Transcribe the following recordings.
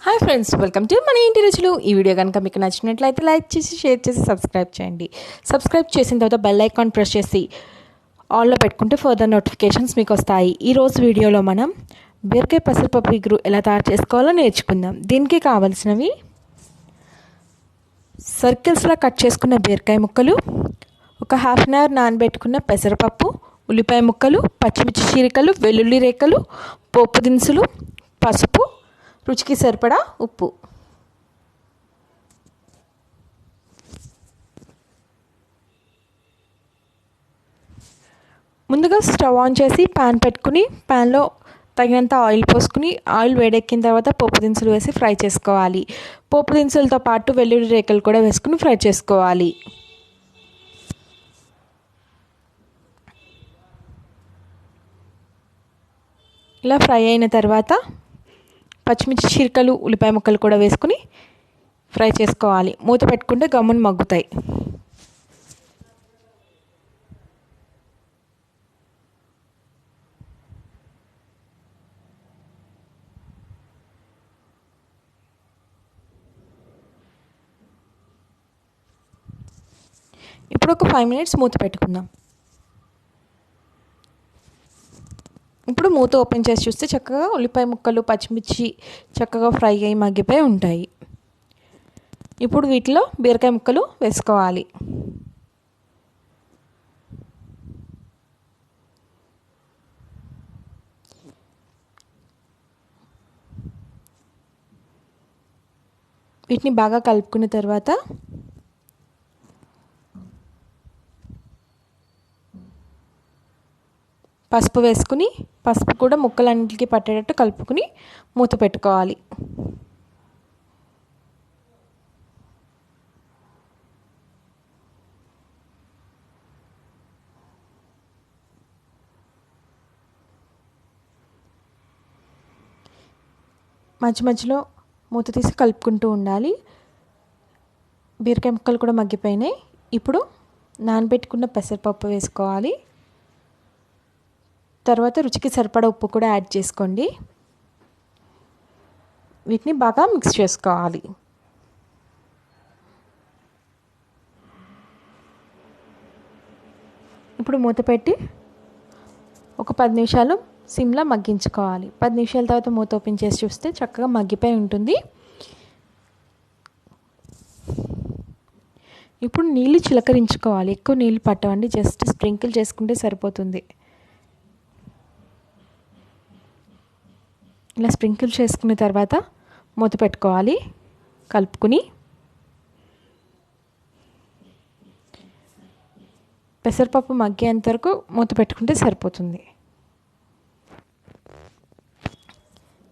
Hi friends, welcome to మన ఇంటి రుచులు. ఈ వీడియో కనుక మీకు నచ్చినట్లయితే లైక్ చేసి షేర్ చేసి సబ్స్క్రైబ్ చేయండి. సబ్స్క్రైబ్ చేసిన తర్వాత బెల్ ఐకాన్ ప్రెస్ చేసి ఆల్లో పెట్టుకుంటే ఫర్దర్ నోటిఫికేషన్స్ మీకు వస్తాయి. ఈరోజు వీడియోలో మనం బీరకాయ పెసరపప్పు ఇగురు ఎలా తయారు చేసుకోవాలో నేర్చుకుందాం. దీనికి కావాల్సినవి సర్కిల్స్లో కట్ చేసుకున్న బీరకాయ ముక్కలు, ఒక హాఫ్ అన్ అవర్ నానబెట్టుకున్న పెసరపప్పు, ఉల్లిపాయ ముక్కలు, పచ్చిమిర్చి చీలికలు, వెల్లుల్లి రేఖలు, పోపు దినుసులు, పసుపు, రుచికి సరిపడా ఉప్పు. ముందుగా స్టవ్ ఆన్ చేసి ప్యాన్ పెట్టుకుని ప్యాన్లో తగినంత ఆయిల్ పోసుకుని ఆయిల్ వేడెక్కిన తర్వాత పోపు దినుసులు వేసి ఫ్రై చేసుకోవాలి. పోపు దినుసులతో పాటు వెల్లుల్లి రేఖలు కూడా వేసుకుని ఫ్రై చేసుకోవాలి. ఇలా ఫ్రై అయిన తర్వాత పచ్చిమిర్చి చీలికలు, ఉల్లిపాయ ముక్కలు కూడా వేసుకుని ఫ్రై చేసుకోవాలి. మూత పెట్టుకుంటే గమ్మున మగ్గుతాయి. ఇప్పుడు ఒక 5 minutes మూత పెట్టుకుందాం. ఇప్పుడు మూత ఓపెన్ చేసి చూస్తే చక్కగా ఉల్లిపాయ ముక్కలు, పచ్చిమిర్చి చక్కగా ఫ్రై అయ్యి మగ్గిపోయి ఉంటాయి. ఇప్పుడు వీటిలో బీరకాయ ముక్కలు వేసుకోవాలి. వీటిని బాగా కలుపుకున్న తర్వాత పసుపు వేసుకుని పసుపు కూడా ముక్కలన్నింటికి పట్టేటట్టు కలుపుకుని మూత పెట్టుకోవాలి. మధ్య మధ్యలో మూత తీసి కలుపుకుంటూ ఉండాలి. బీరకాయ ముక్కలు కూడా మగ్గిపోయినాయి. ఇప్పుడు నానబెట్టుకున్న పెసరపప్పు వేసుకోవాలి. తర్వాత రుచికి సరిపడా ఉప్పు కూడా యాడ్ చేసుకోండి. వీటిని బాగా మిక్స్ చేసుకోవాలి. ఇప్పుడు మూత పెట్టి ఒక 10 నిమిషాలు సిమ్లో మగ్గించుకోవాలి. 10 నిమిషాల తర్వాత మూత ఓపెన్ చేసి చూస్తే చక్కగా మగ్గిపోయి ఉంటుంది. ఇప్పుడు నీళ్ళు చిలకరించుకోవాలి. ఎక్కువ నీళ్ళు పట్టవండి, జస్ట్ స్ప్రింకిల్ చేసుకుంటే సరిపోతుంది. ఇలా స్ప్రింకిల్ చేసుకున్న తర్వాత మూత పెట్టుకోవాలి. కలుపుకుని పెసరపప్పు మగ్గేంత వరకు మూత పెట్టుకుంటే సరిపోతుంది.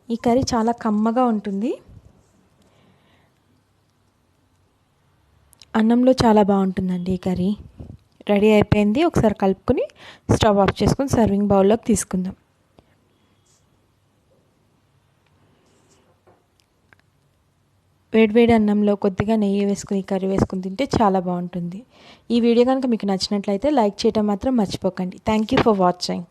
ఈ కర్రీ చాలా కమ్మగా ఉంటుంది. అన్నంలో చాలా బాగుంటుందండి. ఈ కర్రీ రెడీ అయిపోయింది. ఒకసారి కలుపుకొని స్టవ్ ఆఫ్ చేసుకొని సర్వింగ్ బౌల్లోకి తీసుకుందాం. వేడివేడి అన్నంలో కొద్దిగా నెయ్యి వేసుకుని కర్రీ వేసుకుని తింటే చాలా బాగుంటుంది. ఈ వీడియో కనుక మీకు నచ్చినట్లయితే లైక్ చేయడం మాత్రం మర్చిపోకండి. Thank you for watching.